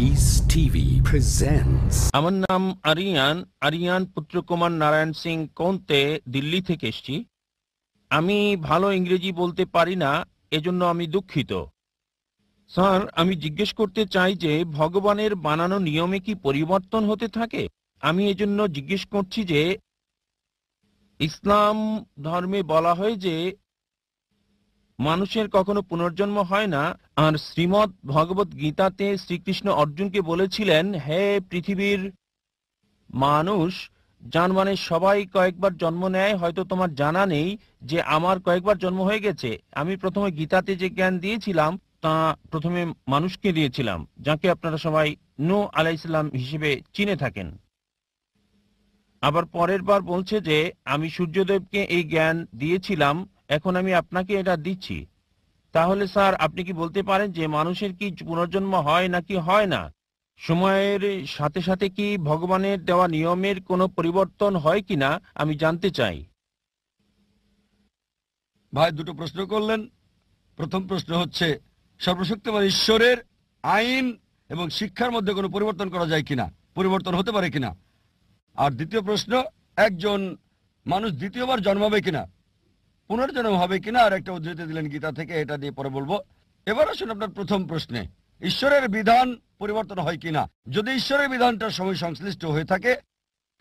Peace TV presents. আমার নাম আরিয়ান পুত্র কুমার নারায়ণ সিং কোন্তে, দিল্লি থেকে এসেছি। আমি ভালো ইংরেজি বলতে পারি না, এজন্য আমি দুঃখিত। স্যার, আমি জিজ্ঞেস করতে চাই যে ভগবানের বানানো নিয়মে কি পরিবর্তন হতে থাকে? আমি এজন্য জিজ্ঞেস করছি যে ইসলাম ধর্মে বলা হয় যে মানুষের কখনো পুনর্জন্ম হয় না, আর শ্রীমদ্ ভগবত গীতাতে শ্রীকৃষ্ণ অর্জুনকে বলেছিলেন, হে পৃথিবীর মানুষ, যার মানে সবাই কয়েকবার জন্ম নেয়। হয়তো তোমার জানা নেই যে আমার কয়েকবার জন্ম হয়ে গেছে। আমি প্রথমে গীতাতে যে জ্ঞান দিয়েছিলাম তা প্রথমে মানুষকে দিয়েছিলাম, যাকে আপনারা সবাই নূহ আলাইহিসসালাম হিসেবে চিনে থাকেন। আবার পরের বার বলছে যে আমি সূর্যদেবকে এই জ্ঞান দিয়েছিলাম, এখন আমি আপনাকে এটা দিচ্ছি। তাহলে স্যার, আপনি কি বলতে পারেন যে মানুষের কি পুনর্জন্ম হয় নাকি হয় না? সময়ের সাথে সাথে কি ভগবানের দেওয়া নিয়মের কোনো পরিবর্তন হয় কিনা আমি জানতে চাই। ভাই দুটো প্রশ্ন করলেন। প্রথম প্রশ্ন হচ্ছে সর্বশক্তিমান ঈশ্বরের আইন এবং শিক্ষার মধ্যে কোনো পরিবর্তন করা যায় কিনা, পরিবর্তন হতে পারে কিনা। আর দ্বিতীয় প্রশ্ন, একজন মানুষ দ্বিতীয়বার জন্মাবে কিনা, পুনর্জন্ম হবে কিনা। আর একটা উদ্ধৃতি দিলেন গীতা থেকে, এটা দিয়ে পরে বলবো। এবার আসুন আপনার প্রথম প্রশ্নে, ঈশ্বরের বিধান পরিবর্তন হয় কিনা। যদি ঈশ্বরের বিধানটা সময় সংশ্লিষ্ট হয়ে থাকে,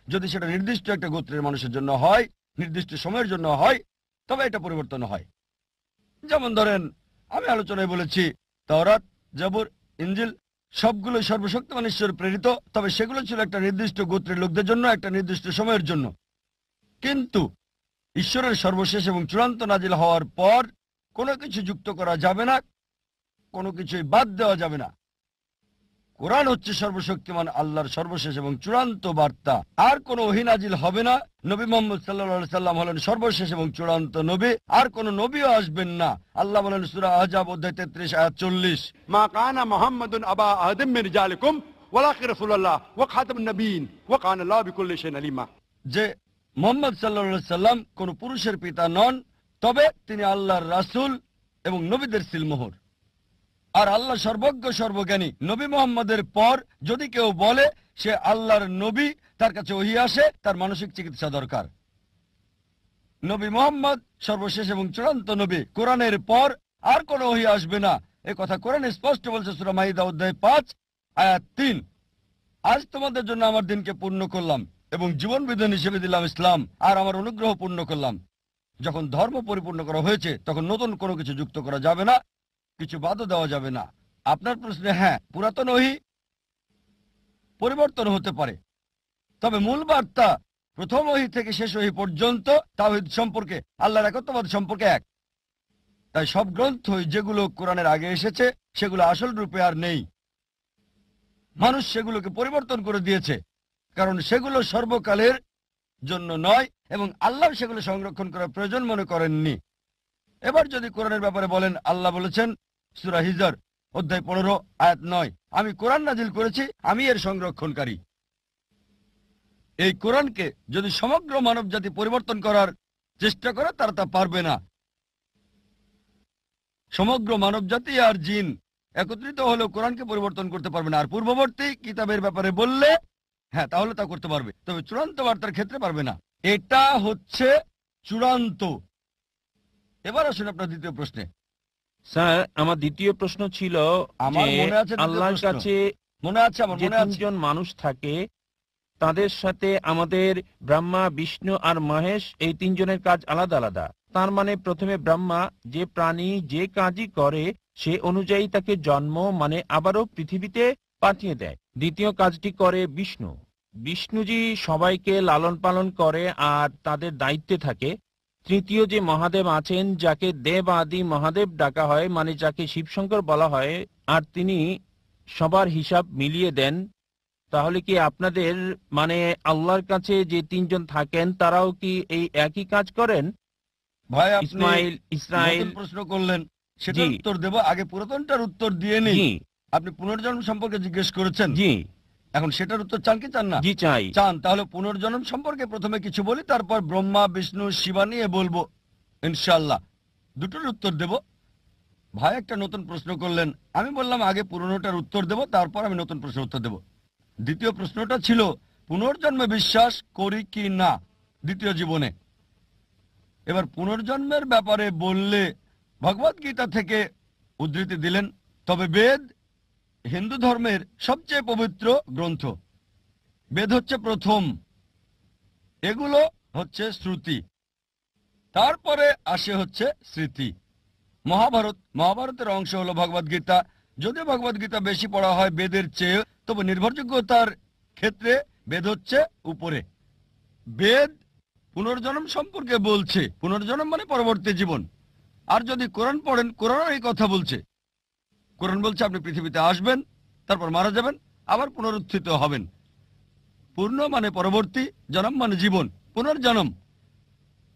যদি সেটা নির্দিষ্ট একটা গোত্রের মানুষের জন্য হয়, নির্দিষ্ট সময়ের জন্য হয়, তবে এটা পরিবর্তন হয়। যেমন ধরেন, আমি আলোচনায় বলেছি তাওরাত, জাবুর, ইনজিল সবগুলো সর্বশক্তিমান ঈশ্বর প্রেরিত, তবে সেগুলো ছিল একটা নির্দিষ্ট গোত্রের লোকদের জন্য, একটা নির্দিষ্ট সময়ের জন্য। কিন্তু ঈশ্বরের সর্বশেষ এবং চূড়ান্ত নাজিল হওয়ার পর কোনো কিছু যুক্ত করা যাবে না, কোনো কিছুই বাদ দেওয়া যাবে না। কোরআন হচ্ছে সর্বশক্তিমান আল্লাহর সর্বশেষ এবং চূড়ান্ত বার্তা। আর কোনো ওহী নাজিল হবে না। নবী মুহাম্মদ সাল্লাল্লাহু আলাইহি সাল্লাম হলেন সর্বশেষ এবং চূড়ান্ত নবী, আর কোনো নবীও আসবেন না। আল্লাহ বলেন সূরা আহজাব অধ্যায় 33 আয়াত 40, মা কানা মুহাম্মাদুন আবা আহাদিম মিন রিজালিকুম ওয়ালাকিন রাসূলুল্লাহ ওয়া খাতামুন নবিয়্যিন ওয়া কানা আল্লাহু বিকুল্লি শাইইন আলিমা। যে মুহাম্মদ সাল্লাল্লাহু আলাইহি সাল্লাম কোনো পুরুষের পিতা নন, তবে তিনি আল্লাহর রাসূল এবং নবীদের সিলমোহর। আর আল্লাহ সর্বজ্ঞ সর্বজ্ঞানী। নবী মুহাম্মদের পর যদি কেউ বলে সে আল্লাহর নবী, তার কাছে ওহী আসে, তার মানসিক চিকিৎসা দরকার। নবী মুহাম্মদ সর্বশেষ এবং চূড়ান্ত নবী। কোরআনের পর আর কোনো ওহী আসবে না, এ কথা কোরআনে স্পষ্ট বলছে সূরা মাইদা অধ্যায় 5 আয়াত 3। আজ তোমাদের জন্য আমার দিনকে পূর্ণ করলাম এবং জীবন বিধান হিসেবে দিলাম ইসলাম, আর আমার অনুগ্রহ পূর্ণ করলাম। যখন ধর্ম পরিপূর্ণ করা হয়েছে, তখন নতুন কোনো কিছু যুক্ত করা যাবে না, কিছু বাদও দেওয়া যাবে না। আপনার প্রশ্নে হ্যাঁ, পুরাতন ওহী পরিবর্তন হতে পারে, তবে মূল বার্তা প্রথম ওহী থেকে শেষ ওহী পর্যন্ত তাওহীদ সম্পর্কে, আল্লাহর একত্ববাদ সম্পর্কে এক। তাই সব গ্রন্থই যেগুলো কোরআনের আগে এসেছে সেগুলো আসল রূপে আর নেই। মানুষ সেগুলোকে পরিবর্তন করে দিয়েছে, কারণ সেগুলো সর্বকালের জন্য নয় এবং আল্লাহ সেগুলো সংরক্ষণ করার প্রয়োজন মনে করেননি। এবার যদি কোরআনের ব্যাপারে বলেন, আল্লাহ বলেছেন সূরা হিজর অধ্যায় 15 আয়াত 9, আমি কোরআন নাজিল করেছি, আমি এর সংরক্ষণকারী। এই কোরআনকে যদি সমগ্র মানবজাতি পরিবর্তন করার চেষ্টা করে, তারা তা পারবে না। সমগ্র মানবজাতি আর জিন একত্রিত হলেও কোরআনকে পরিবর্তন করতে পারবে না। আর পূর্ববর্তী কিতাবের ব্যাপারে বললে হ্যাঁ, তাহলে তা করতে পারবে, তবে চূড়ান্ত বার্তার ক্ষেত্রে পারবে না। এটা হচ্ছে চূড়ান্ত। এবার আসুন আপনার দ্বিতীয় প্রশ্নে। স্যার, আমার দ্বিতীয় প্রশ্ন ছিল আমার যে মনে আছে আল্লাহর কাছে মনে আছে আমার যে মনে আছে তিনজন মানুষ থাকে, তাদের সাথে আমাদের ব্রহ্মা, বিষ্ণু আর মহেশ, এই তিনজনের কাজ আলাদা আলাদা। তার মানে প্রথমে ব্রহ্মা যে প্রাণী যে কাজই করে সে অনুযায়ী তাকে জন্ম মানে আবারও পৃথিবীতে পাঠিয়ে দেয়। দ্বিতীয় কাজটি করে বিষ্ণু। বিষ্ণুজি সবাইকে লালন পালন করে আর তাদের দায়িত্বে থাকে। তৃতীয় যে মহাদেব আছেন, যাকে দেব আদি মহাদেব ডাকা হয়, মানে যাকে শিবশঙ্কর বলা হয়, আর তিনি সবার হিসাব মিলিয়ে দেন। তাহলে কি আপনাদের মানে আল্লাহর কাছে যে তিনজন থাকেন তারাও কি এই একই কাজ করেন? ভাই, ইসমাইল, ইসরাইল। নতুন প্রশ্ন করলেন, সেটার উত্তর দেব। আগে পুরাতনটার উত্তর দিয়ে নেই। আপনি পুনর্জন্ম সম্পর্কে জিজ্ঞেস করেছেন, জি। এখন সেটার উত্তর চান কি চান না? জি, চাই। চান, তাহলে পুনর্জন্ম সম্পর্কে প্রথমে কিছু বলি, তারপর ব্রহ্মা, বিষ্ণু, শিবা নিয়ে বলবো ইনশাআল্লাহ। দুটোর উত্তর দেব। ভাই একটা নতুন প্রশ্ন করলেন, আমি বললাম আগে পুরনোটার উত্তর দেব, তারপর আমি নতুন প্রশ্নের উত্তর দেব। দ্বিতীয় প্রশ্নটা ছিল পুনর্জন্মে বিশ্বাস করি কি না দ্বিতীয় জীবনে। এবার পুনর্জন্মের ব্যাপারে বললে ভগবদ গীতা থেকে উদ্ধৃতি দিলেন, তবে বেদ হিন্দু ধর্মের সবচেয়ে পবিত্র গ্রন্থ। বেদ হচ্ছে প্রথম, এগুলো হচ্ছে শ্রুতি, তারপরে আসে হচ্ছে স্মৃতি। মহাভারতের অংশ হলো ভগবদ গীতা। যদিও ভগবদ গীতা বেশি পড়া হয় বেদের চেয়ে, তবে নির্ভরযোগ্যতার ক্ষেত্রে বেদ হচ্ছে উপরে। বেদ পুনর্জন্ম সম্পর্কে বলছে, পুনর্জন্ম মানে পরবর্তী জীবন। আর যদি কোরআন পড়েন, কোরআন এই কথা বলছে। কোরআন বলছে আপনি পৃথিবীতে আসবেন, তারপর মারা যাবেন, আবার পুনরুত্থিত হবেন। পূর্ণ মানে পরবর্তী, জন্ম মানে জীবন, পুনর্জন্ম।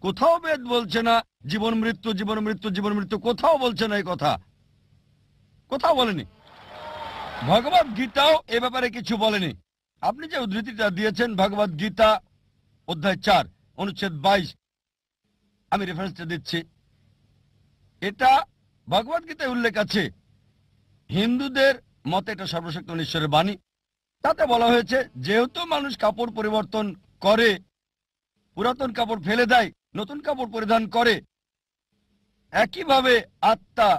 কোথাও বেদ বলছে না জীবন মৃত্যু জীবন মৃত্যু জীবন মৃত্যু, কোথাও বলছে না এই কথা, কোথাও বলেনি। ভগবদ গীতাও এ ব্যাপারে কিছু বলেনি। আপনি যে উদ্ধৃতিটা দিয়েছেন ভগবদ গীতা অধ্যায় 4 অনুচ্ছেদ 22, আমি রেফারেন্সটা দিচ্ছি। এটা ভগবদ গীতায় উল্লেখ আছে। হিন্দুদের মতে এটা সর্বশক্ত ঈশ্বরের বাণী। তাতে বলা হয়েছে যেহেতু মানুষ কাপড় পরিবর্তন করে, পুরাতন কাপড় ফেলে দেয়, নতুন কাপড় পরিধান করে, একইভাবে আত্মা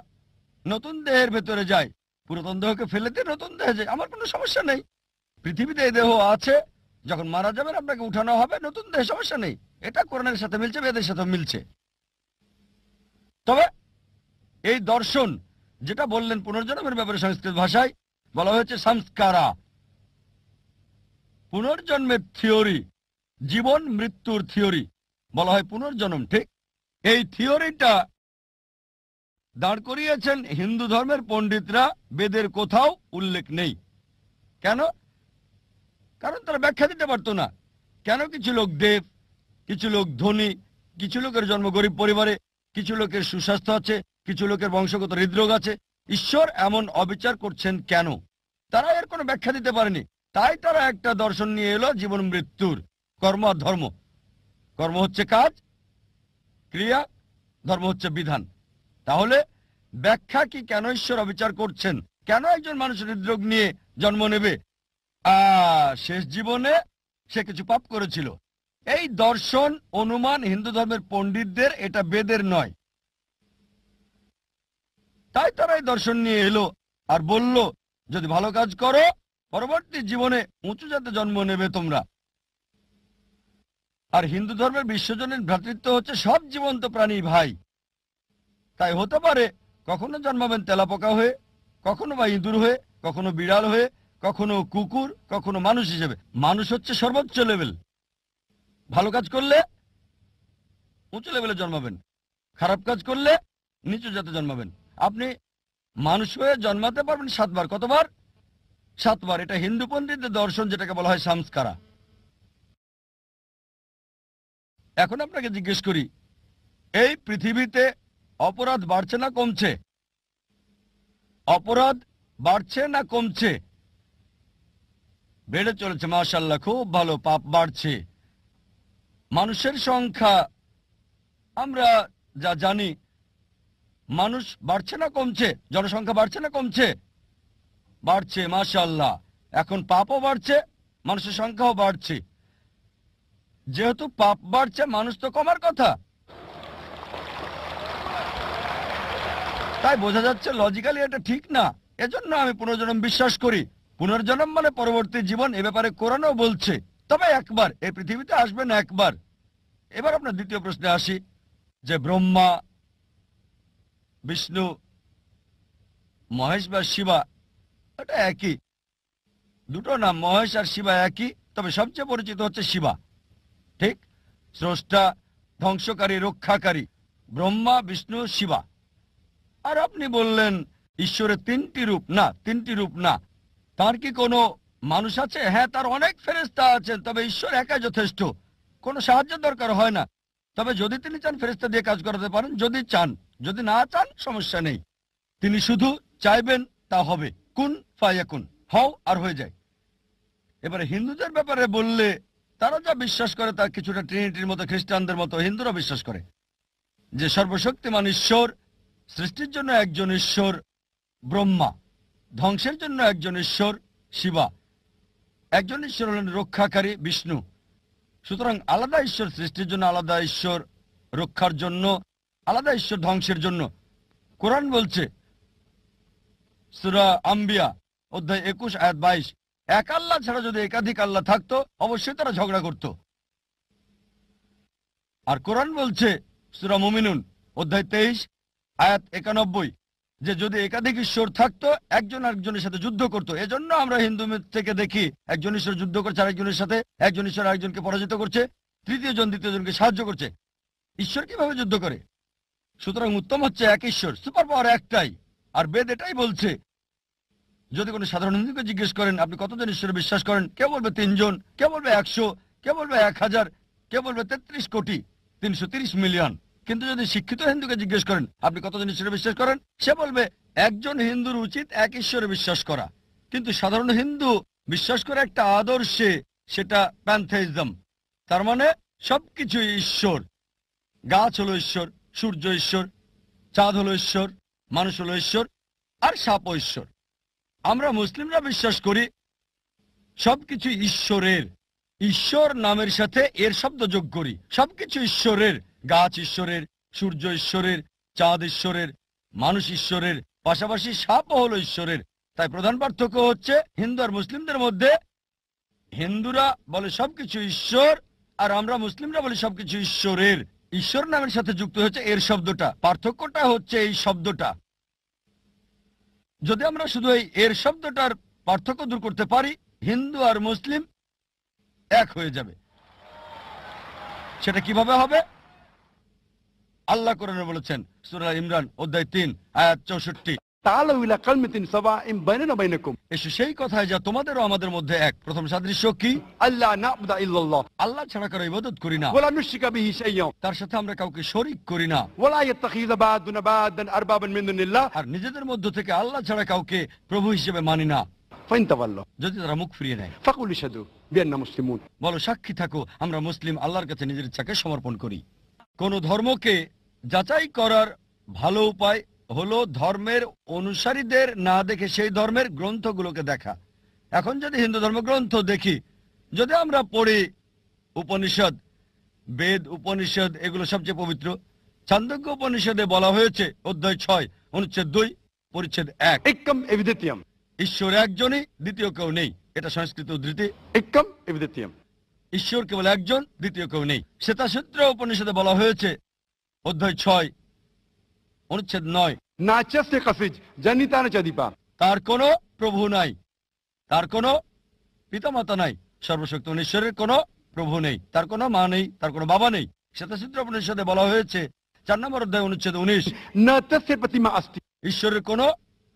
নতুন দেহের ভেতরে যায়। পুরাতন দেহকে ফেলে দিয়ে নতুন দেহে যায়, আমার কোনো সমস্যা নেই। পৃথিবীতে এই দেহ আছে, যখন মারা যাবেন আপনাকে উঠানো হবে নতুন দেহে, সমস্যা নেই। এটা কোরআনের সাথে মিলছে, বেদের সাথে মিলছে। তবে এই দর্শন যেটা বললেন পুনর্জন্মের ব্যাপারে সংস্কৃত ভাষায় বলা হয়েছে সংস্কারা, পুনর্জন্মের থিওরি, জীবন মৃত্যুর থিওরি বলা হয় পুনর্জন্ম। ঠিক এই থিওরিটা দাঁড় করিয়েছেন হিন্দু ধর্মের পণ্ডিতরা, বেদের কোথাও উল্লেখ নেই। কেন? কারণ তারা ব্যাখ্যা দিতে পারতো না। কেন কিছু লোক দেব, কিছু লোক ধনী, কিছু লোকের জন্ম গরিব পরিবারে, কিছু লোকের সুস্বাস্থ্য আছে, কিছু লোকের বংশগত হৃদরোগ আছে, ঈশ্বর এমন অবিচার করছেন কেন? তারা এর কোনো ব্যাখ্যা দিতে পারেনি। তাই তারা একটা দর্শন নিয়ে এলো জীবন মৃত্যুর, কর্ম আর ধর্ম। কর্ম হচ্ছে কাজ, ক্রিয়া, ধর্ম হচ্ছে বিধান। তাহলে ব্যাখ্যা কি কেন ঈশ্বর অবিচার করছেন? কেন একজন মানুষ হৃদরোগ নিয়ে জন্ম নেবে? শেষ জীবনে সে কিছু পাপ করেছিল। এই দর্শন অনুমান হিন্দু ধর্মের পণ্ডিতদের, এটা বেদের নয়। তাই তারা এই দর্শন নিয়ে এলো আর বলল যদি ভালো কাজ করো পরবর্তী জীবনে উঁচু জাতে জন্ম নেবে তোমরা। আর হিন্দু ধর্মের বিশ্বজনীন ভ্রাতৃত্ব হচ্ছে সব জীবন্ত প্রাণী ভাই। তাই হতে পারে কখনো জন্মাবেন তেলাপোকা হয়ে, কখনো বা ইঁদুর হয়ে, কখনো বিড়াল হয়ে, কখনো কুকুর, কখনো মানুষ হিসেবে। মানুষ হচ্ছে সর্বোচ্চ লেভেল। ভালো কাজ করলে উঁচু লেভেলে জন্মাবেন, খারাপ কাজ করলে নিচু জাতে জন্মাবেন। আপনি মানুষ হয়ে জন্মাতে পারবেন 7 বার। কতবার? 7 বার। এটা হিন্দু পণ্ডিতদের দর্শন, যেটাকে বলা হয় সংস্কারা। এখন আপনাকে জিজ্ঞেস করি, এই পৃথিবীতে অপরাধ বাড়ছে না কমছে? অপরাধ বাড়ছে না কমছে? বেড়ে চলেছে, মাশাআল্লাহ, খুব ভালো। পাপ বাড়ছে। মানুষের সংখ্যা আমরা যা জানি, মানুষ বাড়ছে না কমছে? জনসংখ্যা বাড়ছে না কমছে? বাড়ছে, মাশাআল্লাহ। এখন পাপও বাড়ছে, মানুষের সংখ্যাও বাড়ছে। যেহেতু পাপ বাড়ছে, মানুষ তো কমার কথা। তাই বোঝা যাচ্ছে লজিক্যালি এটা ঠিক না। এজন্য আমি পুনর্জন্ম বিশ্বাস করি। পুনর্জন্ম মানে পরবর্তী জীবন, এ ব্যাপারে কোরআনও বলছে। তবে একবার এই পৃথিবীতে আসবেন, একবার। এবার আপনার দ্বিতীয় প্রশ্নে আসি, যে ব্রহ্মা, বিষ্ণু, মহেশ বা শিবা এটা একই। দুটো নাম, মহেশ আর শিবা একই, তবে সবচেয়ে পরিচিত হচ্ছে শিবা। ঠিক, স্রষ্টা, ধ্বংসকারী, রক্ষাকারী, ব্রহ্মা, বিষ্ণু, শিবা। আর আপনি বললেন ঈশ্বরের 3টি রূপ। না, 3টি রূপ না। তার কি কোনো মানুষ আছে? হ্যাঁ, তার অনেক ফেরেশতা আছেন, তবে ঈশ্বর একাই যথেষ্ট, কোনো সাহায্যের দরকার হয় না। তবে যদি তিনি চান ফেরেশতা দিয়ে কাজ করাতে পারেন, যদি চান। যদি না চান সমস্যা নেই। তিনি শুধু চাইবেন, তা হবে। কুন ফায়াকুন, হও আর হয়ে যায়। এবারে হিন্দুদের ব্যাপারে বললে, তারা যা বিশ্বাস করে তা কিছুটা ট্রিনিটির মতো, খ্রিস্টানদের মতো হিন্দুরা বিশ্বাস করে যে সর্বশক্তিমান ঈশ্বর সৃষ্টির জন্য একজন ঈশ্বর ব্রহ্মা, ধ্বংসের জন্য একজন ঈশ্বর শিবা, একজন ঈশ্বর হলেন রক্ষাকারী বিষ্ণু। সুতরাং আলাদা ঈশ্বর সৃষ্টির জন্য, আলাদা ঈশ্বর রক্ষার জন্য, আলাদা ঈশ্বর ধ্বংসের জন্য। কোরআন বলছে সূরা আম্বিয়া অধ্যায় 21 আয়াত 22, এক আল্লাহ ছাড়া যদি একাধিক আল্লাহ থাকতো অবশ্যই তারা ঝগড়া করত। আর কোরআন বলছে সূরা মুমিনুন অধ্যায় 23 আয়াত 91 যে যদি একাধিক ঈশ্বর থাকতো একজন আরেকজনের সাথে যুদ্ধ করত। এজন্য আমরা হিন্দু মিথ থেকে দেখি একজন ঈশ্বর যুদ্ধ করছে আরেকজনের সাথে, একজন ঈশ্বর আরেকজনকে পরাজিত করছে, তৃতীয় জন দ্বিতীয় জনকে সাহায্য করছে। ঈশ্বর কিভাবে যুদ্ধ করে? সুতরাং উত্তম হচ্ছে এক ঈশ্বর, সুপার পাওয়ার একটাই। আর বেদ এটাই বলছে। যদি কোনো সাধারণ হিন্দুকে জিজ্ঞেস করেন আপনি কতজন ঈশ্বরে বিশ্বাস করেন, কেউ বলবে 3 জন, কেউ বলবে 100, কেউ বলবে 1000, কেউ বলবে 33 কোটি 330 মিলিয়ন। কিন্তু যদি শিক্ষিত হিন্দুকে জিজ্ঞেস করেন আপনি কতজন ঈশ্বরে বিশ্বাস করেন, সে বলবে একজন হিন্দুর উচিত এক ঈশ্বরে বিশ্বাস করা। কিন্তু সাধারণ হিন্দু বিশ্বাস করে একটা আদর্শে, সেটা প্যান্থেইজম, তার মানে সবকিছু ঈশ্বর। গাছ হলো ঈশ্বর, সূর্য ঈশ্বর, চাঁদ হলো ঈশ্বর, মানুষ হলো ঈশ্বর, আর সাপও ঈশ্বর। আমরা মুসলিমরা বিশ্বাস করি সবকিছু ঈশ্বরের। ঈশ্বর নামের সাথে এর শব্দ যোগ করি। সবকিছু ঈশ্বরের, গাছ ঈশ্বরের, সূর্য ঈশ্বরের, চাঁদ ঈশ্বরের, মানুষ ঈশ্বরের, পাশাপাশি সাপও হলো ঈশ্বরের। তাই প্রধান পার্থক্য হচ্ছে হিন্দু আর মুসলিমদের মধ্যে, হিন্দুরা বলে সবকিছু ঈশ্বর আর আমরা মুসলিমরা বলি সবকিছু ঈশ্বরের। ঈশ্বর নামের সাথে যুক্ত হচ্ছে এর শব্দটা। পার্থক্যটা হচ্ছে এই শব্দটা। যদি আমরা শুধু এই এর শব্দটার পার্থক্য দূর করতে পারি, হিন্দু আর মুসলিম এক হয়ে যাবে। সেটা কিভাবে হবে? আল্লাহ কোরআনে বলেছেন সূরা ইমরান অধ্যায় 3 আয়াত 64, تعالوا إلى كلمة سواء بيننا وبينكم এসো সেই কথায় যা তোমাদের ও আমাদের মধ্যে এক। প্রথম সাদৃশ্য কি? ألا نعبد إلا الله আল্লাহ ছাড়া কারো ইবাদত করি না, ولا نشرك به شيئا তার সাথে আমরা কাউকে শরীক করি না, ولا يتخذ بعضنا بعضا أربابا من دون الله আর নিজেদের মধ্য থেকে আল্লাহ ছাড়া কাউকে প্রভু হিসেবে মানি না। فإن تولوا যদি তারা মুখ ফিরিয়ে নেয় فقولوا اشهدوا بأننا مسلمون। বলো সাক্ষী থাকো আমরা মুসলিম, আল্লাহর কাছে নিজের ইচ্ছাকে সমর্পণ করি। কোন ধর্মকে যাচাই করার ভালো উপায় হলো ধর্মের অনুসারীদের না দেখে সেই ধর্মের গ্রন্থগুলোকে দেখা। এখন যদি হিন্দু ধর্মগ্রন্থ দেখি, যদি আমরা পড়ি উপনিষদ, বেদ উপনিষদ, এগুলো সবচেয়ে পবিত্র। ছান্দোগ্য উপনিষদে বলা হয়েছে অধ্যায় 6 অনুচ্ছেদ 2 পরিচ্ছেদ 1, एकम एविदित्यम ঈশ্বর একজনই, দ্বিতীয় কেউ নেই। এটা সংস্কৃত উদ্ধৃতি। एकम एविदित्यम ঈশ্বর কেবল একজন, দ্বিতীয় কেউ নেই। শ্বেতাসূত্র উপনিষদে বলা হয়েছে অধ্যায় 6 অনুচ্ছেদ 9, नाचस्य कसिज जनिता न चदीपा তার কোনো প্রভু নাই, তার কোনো পিতামাতা নাই। সর্বশক্ত ঈশ্বরের কোনো প্রভু নেই, তার কোনো মা নেই, তার কোনো বাবা নেই। শ্বেতাসূত্র উপনিষদে বলা হয়েছে 4 নম্বর অধ্যায় অনুচ্ছেদ 19, न तस्य प्रतिमा अस्ति ঈশ্বরের কোনো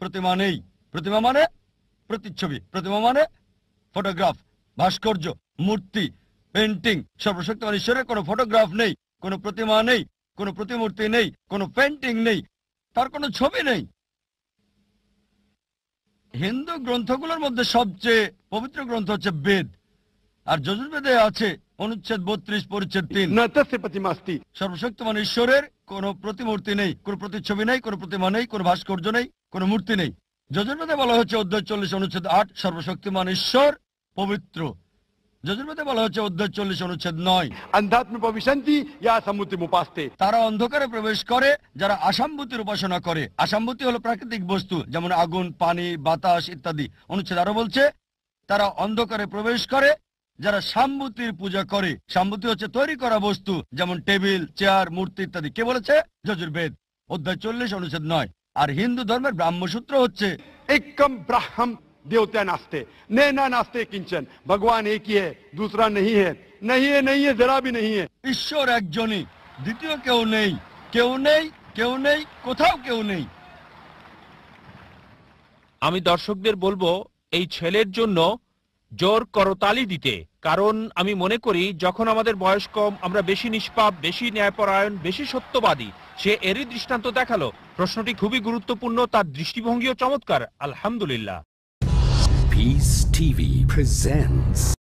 প্রতিমা নেই। প্রতিমা মানে প্রতিচ্ছবি, প্রতিমা মানে ফটোগ্রাফ, ভাস্কর্য, মূর্তি, পেন্টিং। সর্বশক্তিমান ঈশ্বরের কোনো ফটোগ্রাফ নেই, কোনো প্রতিমা নেই, কোনো প্রতিমূর্তি নেই, কোনো পেন্টিং নেই, তার কোনো ছবি নেই। হিন্দু গ্রন্থগুলোর মধ্যে সবচেয়ে পবিত্র গ্রন্থ হচ্ছে বেদ, আর যজুর্বেদে আছে অনুচ্ছেদ 32 পরিচ্ছেদ 3, न तस्य प्रतिमा अस्ति সর্বশক্তিমান ঈশ্বরের কোনো প্রতিমূর্তি নেই, কোনো প্রতিচ্ছবি নেই, কোনো প্রতিমা নেই, কোনো ভাস্কর্য নেই, কোনো মূর্তি নেই। যজুর্বেদে বলা হচ্ছে অধ্যায় 40 অনুচ্ছেদ 8 সর্বশক্তিমান ঈশ্বর পবিত্র। যজুর্বেদে বলা হচ্ছে অধ্যায় 40 অনুচ্ছেদ 9 अंधात्म प्रविशन्ति या समुद्रमुपास्ते তারা অন্ধকারে প্রবেশ করে যারা আসাম্ভূতির উপাসনা করে। আসাম্ভূতি হলো প্রাকৃতিক বস্তু যেমন আগুন, পানি, বাতাস ইত্যাদি। অনুচ্ছেদ আরো বলছে তারা অন্ধকারে প্রবেশ করে যারা সাম্ভূতির পূজা করে। সাম্ভূতি হচ্ছে তৈরি করা বস্তু যেমন টেবিল, চেয়ার, মূর্তি ইত্যাদি। কে বলেছে? যজুর্বেদ অধ্যায় 40 অনুচ্ছেদ 9। আর হিন্দু ধর্মের ব্রাহ্মসূত্র হচ্ছে एकम ब्राह्मण देवता नास्ते नैना नास्ते किंचन भगवान एक ही है, दूसरा नहीं है, नहीं है, नहीं है, जरा भी नहीं है। ঈশ্বর একজনই, দ্বিতীয় কেউ নেই, কেউ নেই, কেউ নেই, কোথাও কেউ নেই। আমি দর্শকদের বলবো এই ছেলের জন্য জোর করতালি দিতে, কারণ আমি মনে করি যখন আমাদের বয়স কম আমরা বেশি নিষ্পাপ, বেশি ন্যায়পরায়ণ, বেশি সত্যবাদী। সে এরই দৃষ্টান্ত দেখালো। প্রশ্নটি খুবই গুরুত্বপূর্ণ, তার দৃষ্টিভঙ্গিও চমৎকার। আলহামদুলিল্লাহ। Peace TV presents